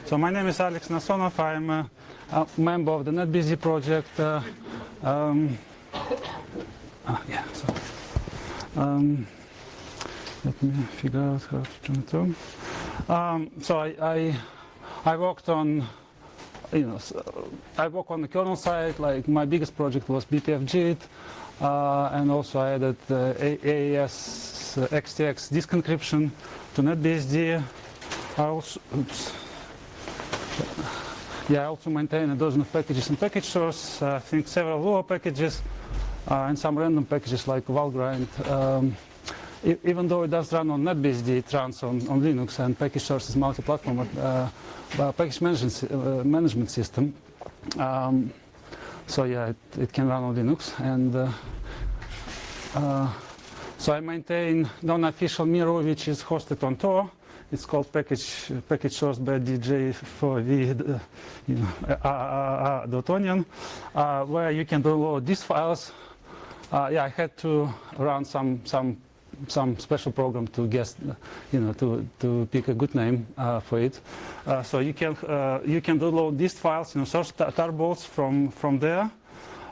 So my name is Alex Nasonov. I'm a member of the NetBSD project. Let me figure out how to turn it on. So I worked on, I work on the kernel side. Like my biggest project was BPFJIT, and also I added AES XTX disk encryption to NetBSD. I also maintain a dozen of packages and package source. I think several Lua packages and some random packages like Valgrind. Even though it does run on NetBSD, it runs on Linux, and package source is multi-platform package management system. So yeah, it can run on Linux. And so I maintain non-official Miro, which is hosted on Tor. It's called package source by DJ4v.onion, where you can download these files. I had to run some special program to guess, to pick a good name for it. So you can download these files, source tarballs from there,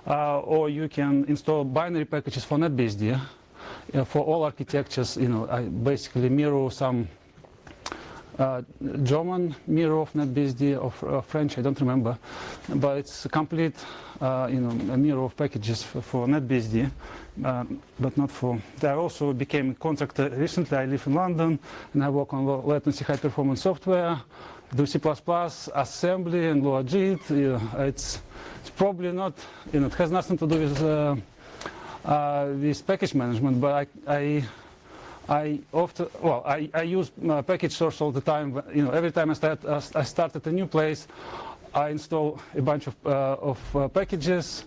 or you can install binary packages for NetBSD. For all architectures, I basically mirror some German mirror of NetBSD or French, I don't remember, but it's a complete, a mirror of packages for NetBSD, but not for. I also became a contractor recently. I live in London, and I work on low latency, high performance software, do C++, assembly, and LoaJIT. It's probably not, it has nothing to do with package management, but I use package source all the time. Every time I start at a new place, I install a bunch of packages.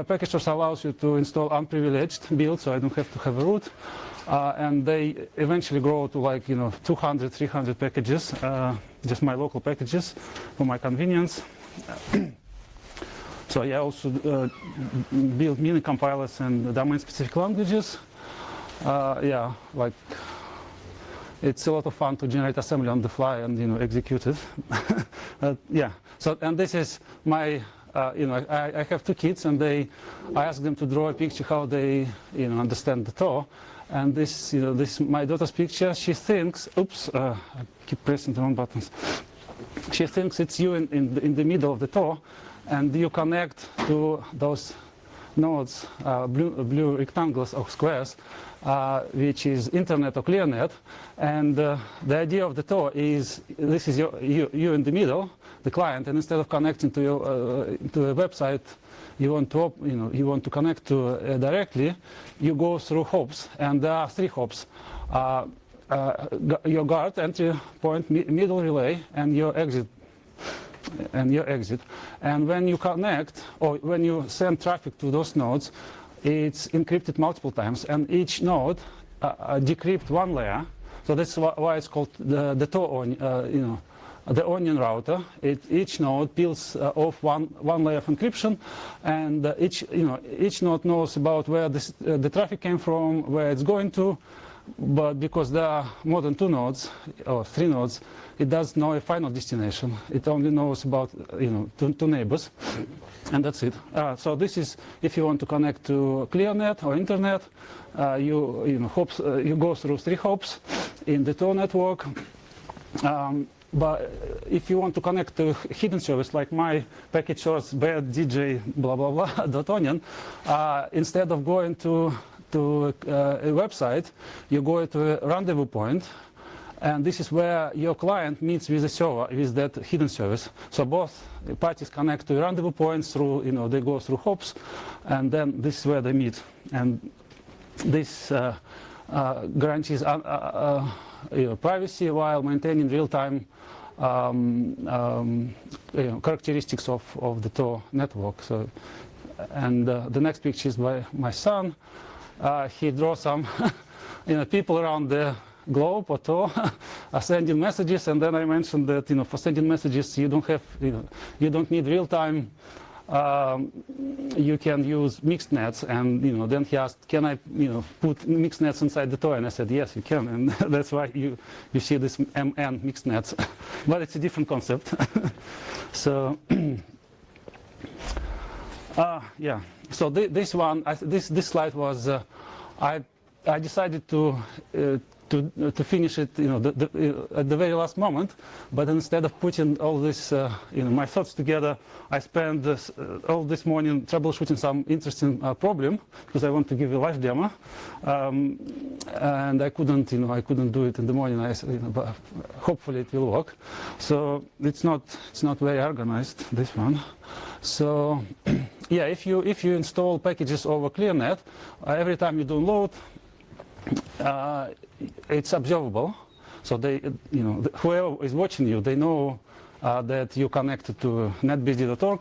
Package source allows you to install unprivileged builds, so I don't have to have a root. And they eventually grow to like 200, 300 packages, just my local packages for my convenience. So I also build mini compilers and domain-specific languages. Like it's a lot of fun to generate assembly on the fly and execute it. So and this is my I have two kids, and I ask them to draw a picture how they understand the Tor. And this this is my daughter's picture. She thinks, oops, I keep pressing the wrong buttons. She thinks it's you in the middle of the Tor. And you connect to those nodes, blue rectangles or squares, which is internet or clearnet. And the idea of the Tor is this is you in the middle, the client, and instead of connecting to a website you want to connect to directly, you go through hops, and there are 3 hops. Your guard, entry point, middle relay, and your exit. And when you connect or when you send traffic to those nodes, it's encrypted multiple times, and each node decrypts one layer. So that's why it's called the Tor the onion router. Each node peels off one layer of encryption, and each node knows about where the traffic came from, where it's going to. But because there are more than 2 nodes or 3 nodes, it doesn't know a final destination. It only knows about two neighbors, and that's it. So this is if you want to connect to ClearNet or internet, you go through 3 hops in the Tor network. But if you want to connect to hidden service like my package source bed DJ blah blah blah .onion, instead of going to a website, you go to a rendezvous point, and this is where your client meets with the server, with that hidden service. So both parties connect to rendezvous points through, they go through hops, and then this is where they meet. And this guarantees privacy while maintaining real-time characteristics of the Tor network. So, and the next picture is by my son. He draws some people around the globe or Tor are sending messages, and then I mentioned that for sending messages you don't have you don't need real-time you can use mixed nets, and then he asked, can I put mixed nets inside the toy, and I said yes, you can, and that's why you see this MN mixed nets, but it's a different concept. So yeah, so this one, this slide was I decided to finish it, at the very last moment. But instead of putting all this, my thoughts together, I spent all this morning troubleshooting some interesting problem, because I want to give a live demo, and I couldn't do it in the morning. But hopefully it will work. So it's not very organized, this one. So yeah, if you install packages over ClearNet, every time you download, it's observable, so they, whoever is watching you, they know that you connected to netbsd.org,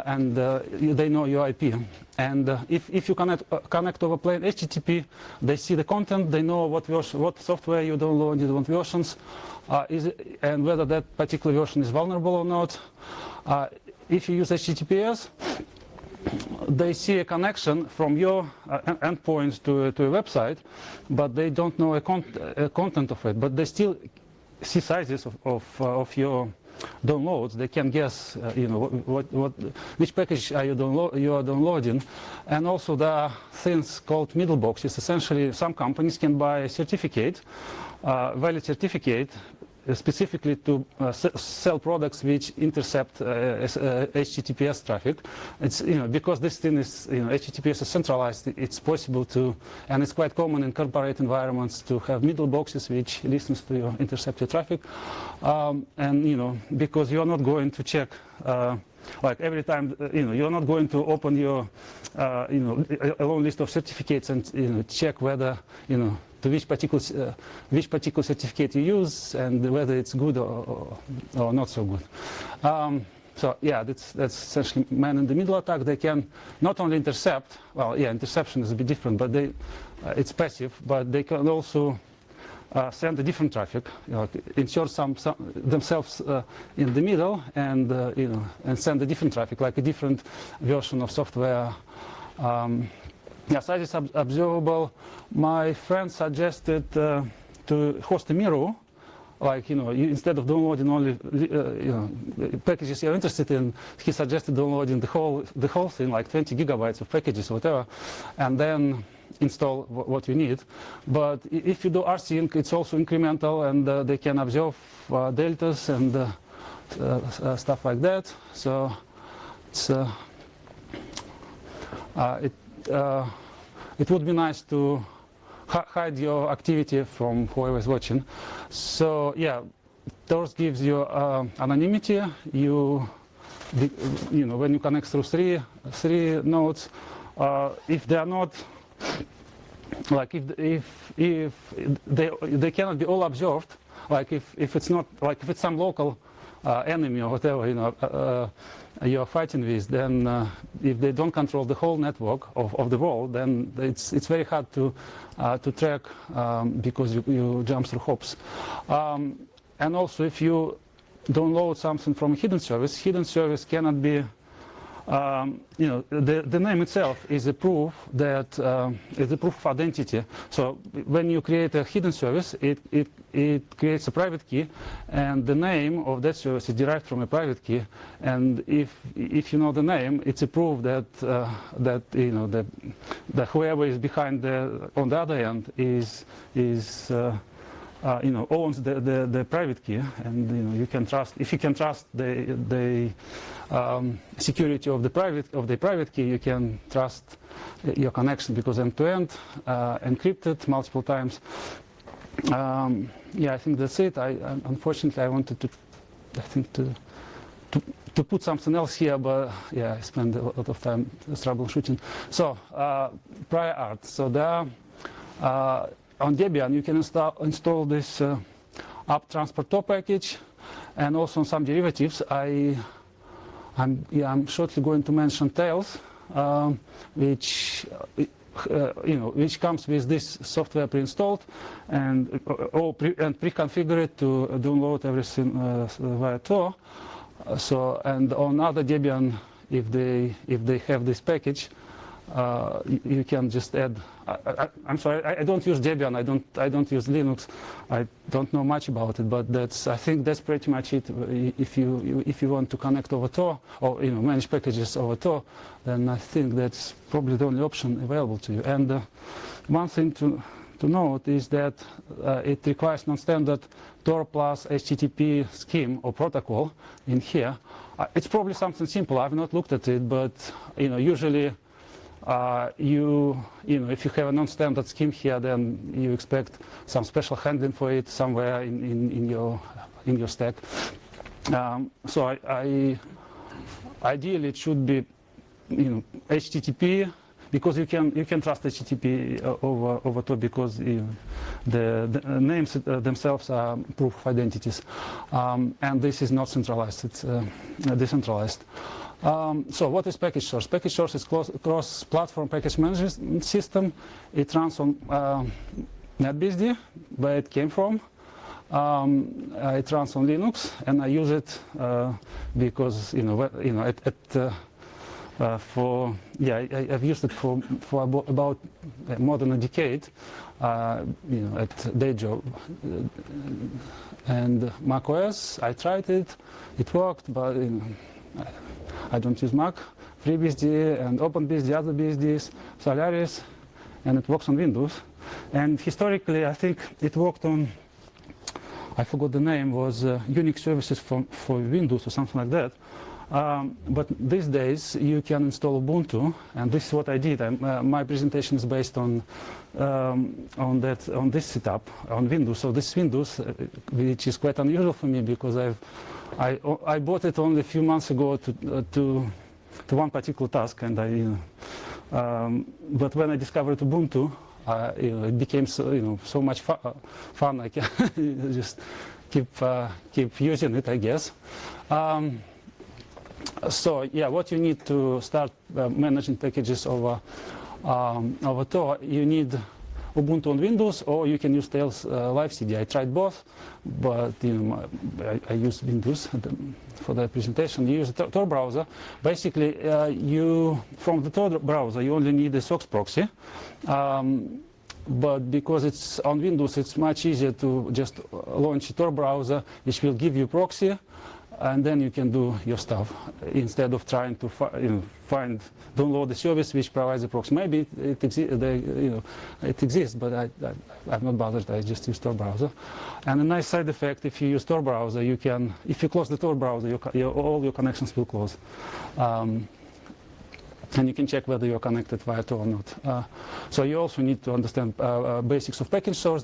and they know your IP. And if you connect over plain HTTP, they see the content, they know what software you downloaded, what versions, and whether that particular version is vulnerable or not. If you use HTTPS, they see a connection from your endpoint to a website, but they don't know a content of it. But they still see sizes of your downloads. They can guess, which package you are downloading. And also there are things called middle boxes. Essentially, some companies can buy a certificate, valid certificate, specifically to sell products which intercept HTTPS traffic. It's because this thing is HTTPS is centralized. It's possible to, and it's quite common in corporate environments to have middle boxes which listens to your intercepted traffic. And because you are not going to check. Like every time, you're not going to open your, a long list of certificates and check whether, to which particular certificate you use and whether it's good or not so good. So yeah, that's essentially man-in-the-middle attack. They can not only intercept. Well, yeah, interception is a bit different, but it's passive. But they can also send a different traffic, insert some themselves in the middle, and and send a different traffic, like a different version of software. Yeah, size is observable. My friend suggested to host a mirror, like instead of downloading only packages you're interested in, he suggested downloading the whole thing, like 20 gigabytes of packages, whatever, and then install what you need. But if you do rsync, it's also incremental, and they can observe deltas and stuff like that. So it's it would be nice to hide your activity from whoever is watching. So yeah, Tor gives you anonymity. When you connect through three nodes, if they are not, like if they cannot be all observed, like if it's not, like if it's some local enemy or whatever you're fighting with, then if they don't control the whole network of the world, then it's very hard to track because you jump through hops. And also, if you download something from a hidden service cannot be. The name itself is a proof that is a proof of identity. So when you create a hidden service, it creates a private key, and the name of that service is derived from a private key. And if you know the name, it's a proof that that whoever is behind on the other end owns the private key, and you can trust. If you can trust the security of the private key, you can trust your connection, because end-to-end encrypted multiple times. Yeah, I think that's it. Unfortunately I wanted to put something else here, but yeah, I spent a lot of time troubleshooting. So prior art. So there on Debian you can install this app transporter package, and also on some derivatives. I'm shortly going to mention Tails, which comes with this software pre-installed and pre-configured to download everything via Tor. So, and on other Debian if they have this package, you can just add. I'm sorry, I don't use Debian. I don't use Linux. I don't know much about it, but I think that's pretty much it. If you want to connect over Tor or manage packages over Tor, then I think that's probably the only option available to you. And one thing to note is that it requires non-standard Tor plus HTTP scheme or protocol in here. It's probably something simple. I've not looked at it, but usually if you have a non-standard scheme here, then you expect some special handling for it somewhere in your stack. So ideally it should be HTTP, because you can trust HTTP over Tor, because the names themselves are proof of identities, and this is not centralized; it's decentralized. So what is package source? Package source is cross-platform package management system. It runs on NetBSD, where it came from. It runs on Linux, and I use it because I've used it for about more than a decade, at day job. And macOS, I tried it, it worked, but I don't use Mac. FreeBSD and OpenBSD, other BSDs, Solaris, and it works on Windows. And historically, I think it worked on, I forgot the name, was Unix services for Windows or something like that. But these days you can install Ubuntu, and this is what I did. My presentation is based on this setup on Windows. So this Windows, which is quite unusual for me, because I bought it only a few months ago to one particular task, and but when I discovered Ubuntu, it became so much fun. I can just keep using it, I guess. So yeah, what you need to start managing packages over Tor, you need Ubuntu on Windows, or you can use Tails Live CD. I tried both, but I use Windows for the presentation. You use a Tor browser. Basically, from the Tor browser, you only need a SOX proxy. But because it's on Windows, it's much easier to just launch a Tor browser, which will give you proxy, and then you can do your stuff instead of trying to download the service which provides the proxy. Maybe it exists, but I'm not bothered. I just use Tor browser. And a nice side effect: if you use Tor browser, if you close the Tor browser, all your connections will close. And you can check whether you're connected via Tor or not. So you also need to understand basics of package source.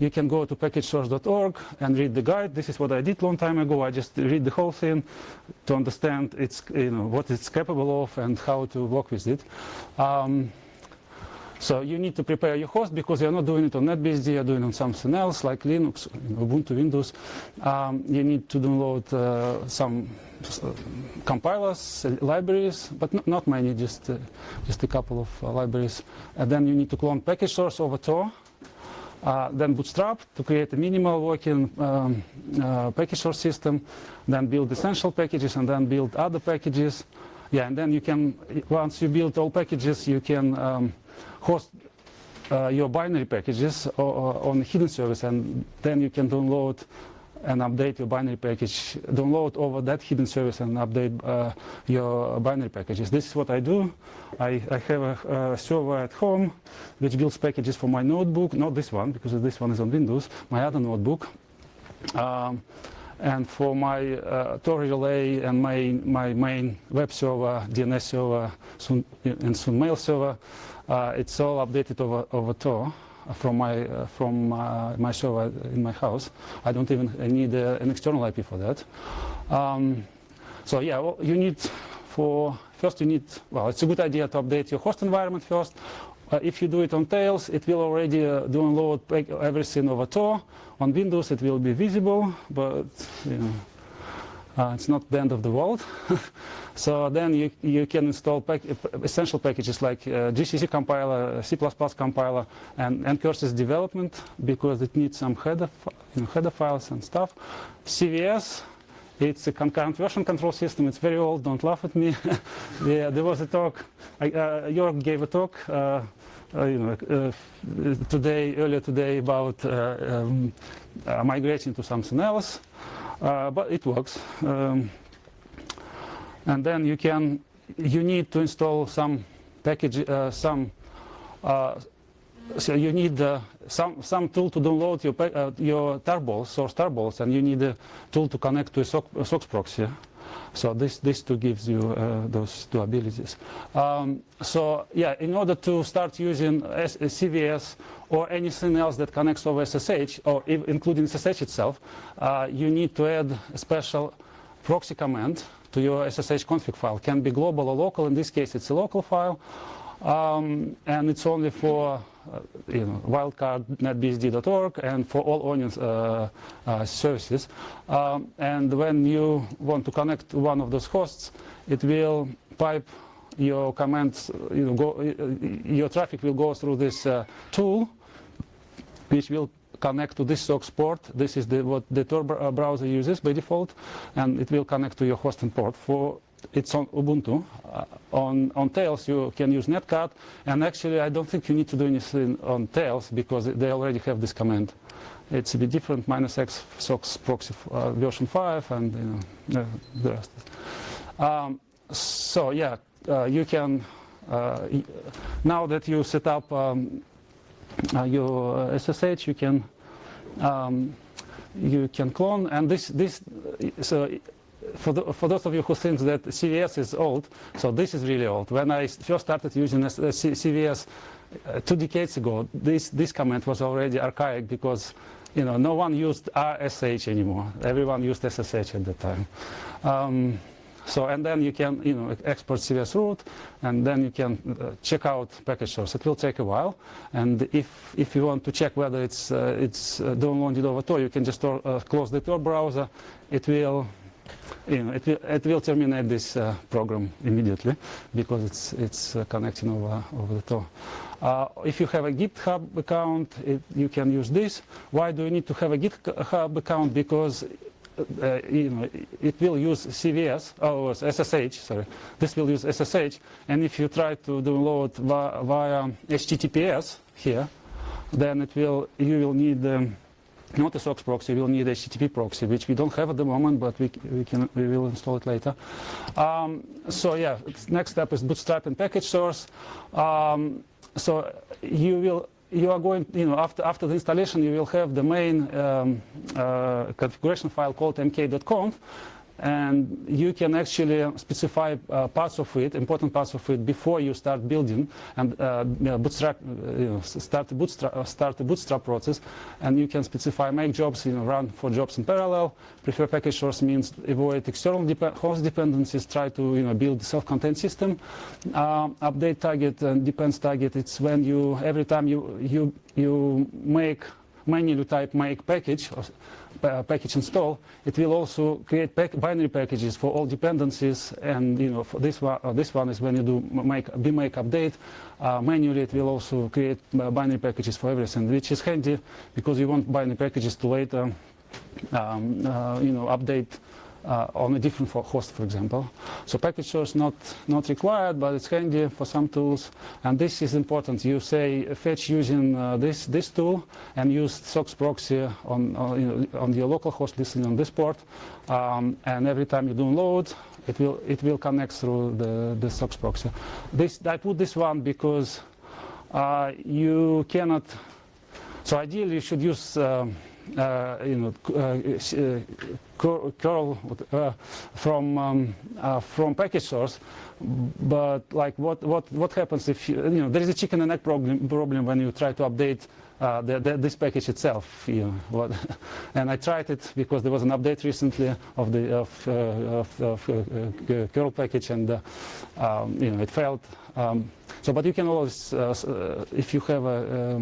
You can go to packagesource.org and read the guide. This is what I did a long time ago. I just read the whole thing to understand what it's capable of and how to work with it. So you need to prepare your host, because you're not doing it on NetBSD, you're doing it on something else like Linux, Ubuntu, Windows. You need to download some compilers, libraries, but not many, just a couple of libraries. And then you need to clone package source over Tor. Then bootstrap to create a minimal working package source system. Then build essential packages, and then build other packages. Yeah, and then you can, once you build all packages, you can host your binary packages on a hidden service, and then you can download and update your binary package, download over that hidden service and update your binary packages. This is what I do. I have a server at home which builds packages for my notebook, not this one, because this one is on Windows, my other notebook. And for my Tor relay and my main web server, DNS server, and soon mail server, it's all updated over Tor from my server in my house. I don't even need an external IP for that. So yeah, well, it's a good idea to update your host environment first. If you do it on Tails, it will already download everything over Tor. On Windows, it will be visible, but it's not the end of the world. So then you can install essential packages like GCC compiler, C++ compiler, and curses development, because it needs some header files and stuff. CVS It's a concurrent version control system. It's very old. Don't laugh at me. Yeah, there was a talk. Jörg gave a talk earlier today about migrating to something else, but it works. And then you need to install some package, so you need some tool to download your tarballs, source tarballs, and you need a tool to connect to a SOX proxy. So this tool gives you those two abilities. So yeah, in order to start using CVS or anything else that connects over SSH, or including SSH itself, you need to add a special proxy command to your SSH config file. It can be global or local. In this case, it's a local file, and it's only for wildcard netbsd.org and for all Onion services. And when you want to connect to one of those hosts, it will pipe your commands. Your traffic will go through this tool, which will connect to this SOX port. This is what the Tor browser uses by default, and it will connect to your hosting port. It's on Ubuntu. On Tails, you can use netcat, and actually, I don't think you need to do anything on Tails because they already have this command. It's a bit different: -x SOX proxy version 5, and the rest. So yeah, you can now that you set up your SSH, you can clone, and so. For those of you who think that CVS is old, so this is really old. When I first started using CVS 2 decades ago, this command was already archaic because no one used RSH anymore. Everyone used SSH at the time. And then you can export CVS root, and then you can check out package source. It will take a while, and if you want to check whether it's downloaded over Tor, you can just close the Tor browser. It will terminate this program immediately because it's connecting over the Tor. If you have a GitHub account, you can use this. Why do you need to have a GitHub account? Because it will use CVS or SSH. Sorry, this will use SSH. And if you try to download via HTTPS here, then you will need not a SOX proxy. You will need a HTTP proxy, which we don't have at the moment, but we will install it later. So yeah, next step is bootstrap and package source. So you are going, after the installation, you will have the main configuration file called mk.conf, and you can actually specify parts of it, important parts of it, before you start building and start the bootstrap process. And you can specify make jobs, run 4 jobs in parallel. Prefer package source means avoid external host dependencies. Try to build a self-contained system. Update target and depends target. It's when every time you manually type make package or package install, it will also create binary packages for all dependencies. And for this one is when you do bmake update manually. It will also create binary packages for everything, which is handy because you want binary packages to later update on a different host, for example. So package source not required, but it's handy for some tools. And this is important. You say fetch using this tool and use SOX proxy on your local host listening on this port. And every time you download, it will connect through the SOX proxy. I put this one because you cannot. So ideally, you should use curl from package source, but like what happens if there is a chicken and egg problem when you try to update this package itself, and I tried it because there was an update recently of curl package, and it failed. But you can always, if you have a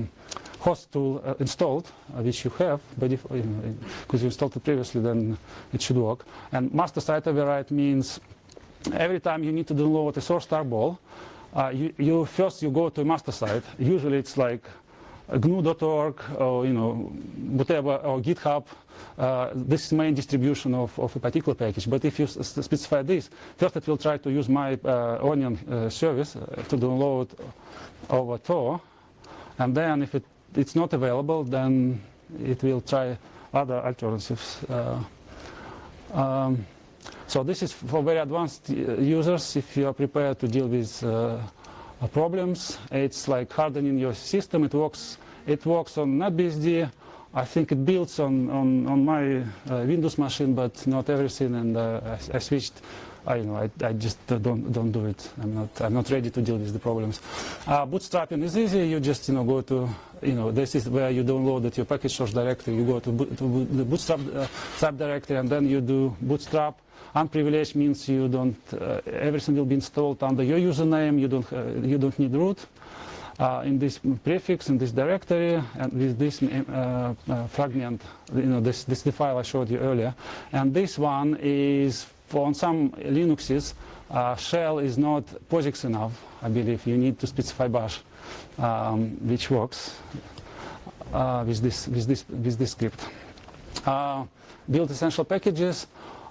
host tool installed, which you have, because you installed it previously, then it should work. And master site override means every time you need to download a source tarball, you first go to a master site. Usually it's like GNU.org or whatever, or GitHub. This is main distribution of a particular package. But if you specify this, first it will try to use my Onion service to download over Tor, and then if it's not available, then it will try other alternatives. So this is for very advanced users. If you are prepared to deal with problems, it's like hardening your system. It works on NetBSD. I think it builds on my Windows machine, but not everything. And I switched. I just don't do it. I'm not ready to deal with the problems. Bootstrapping is easy. You just go to this is where you downloaded your package source directory. You go to the Bootstrap subdirectory, and then you do Bootstrap. Unprivileged means you don't. Everything will be installed under your username. You don't need root. In this prefix, in this directory, and with this fragment, this the file I showed you earlier. And this one is on some Linuxes, shell is not POSIX enough. I believe you need to specify bash, which works with this script. Build essential packages.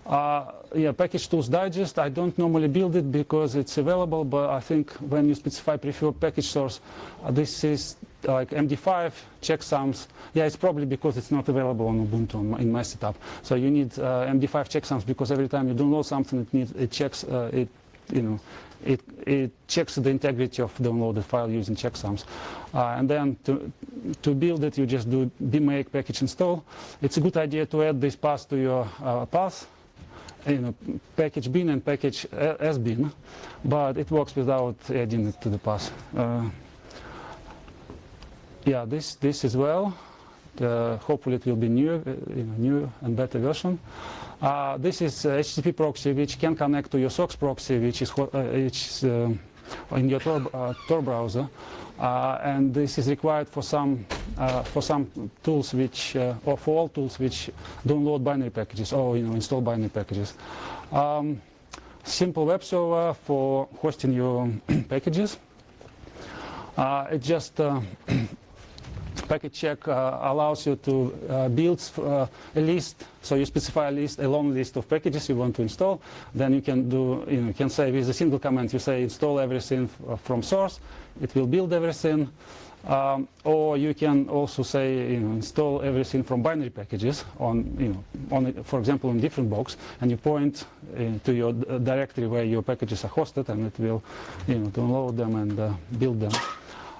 Package tools digest. I don't normally build it because it's available, but I think when you specify preferred package source, this is like MD5 checksums. Yeah, it's probably because it's not available on Ubuntu in my setup. So you need MD5 checksums because every time you download something, it checks it checks the integrity of the downloaded file using checksums. And then to build it, you just do bmake package install. It's a good idea to add this path to your path. Package bin and package sbin, but it works without adding it to the path. This as well. Hopefully it will be new and better version. This is HTTP proxy, which can connect to your SOX proxy, which is in your Tor browser, and this is required for some tools which, or for all tools which download binary packages or install binary packages. Simple web server for hosting your packages. It just package check allows you to build a list. So you specify a long list of packages you want to install. Then you can do, you can say with a single command, you say install everything from source. It will build everything. Or you can also say, install everything from binary packages on, for example, in different box, and you point to your directory where your packages are hosted, and it will, download them and build them.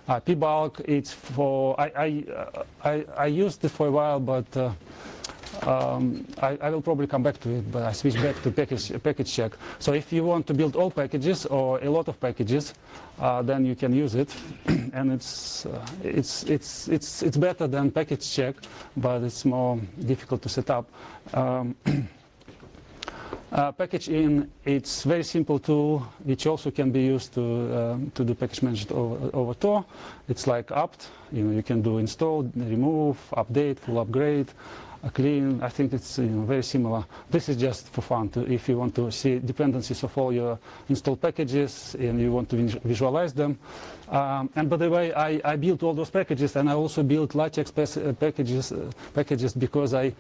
pbulk, it's for I used it for a while, but I will probably come back to it. But I switched back to package check. So if you want to build all packages or a lot of packages, then you can use it, and it's better than package check, but it's more difficult to set up. Package in, it's very simple tool which also can be used to do package management over Tor. It's like apt, you can do install, remove, update, full upgrade, clean. I think it's very similar. This is just for fun, if you want to see dependencies of all your installed packages and you want to visualize them. And by the way, I built all those packages, and I also built LaTeX packages because I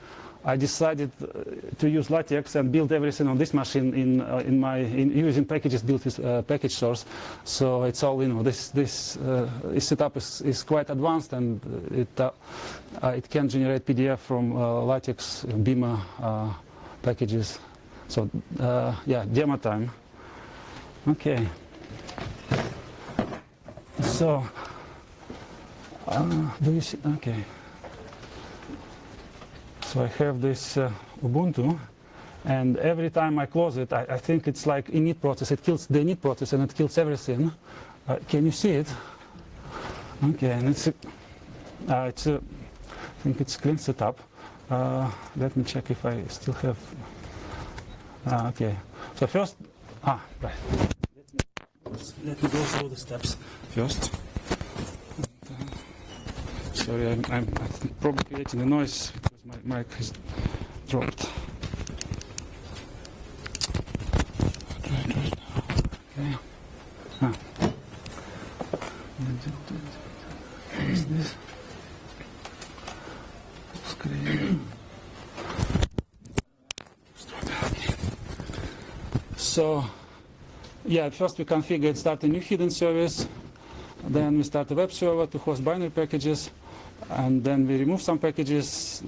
decided to use LaTeX and build everything on this machine in using packages built with package source. So it's all, this setup is quite advanced, and it can generate PDF from LaTeX Beamer packages. So demo time. Okay. So do you see? Okay. So I have this Ubuntu, and every time I close it, I think it's like init process. It kills the init process and it kills everything. Can you see it? Okay, and I think it's clean setup. Let me check if I still have. Okay. So first, right. Let me go through the steps first. Sorry, I'm probably creating a noise because my mic is dropped. Okay. What is this? So, yeah, first we configure start a new hidden service, then we start a web server to host binary packages, and then we remove some packages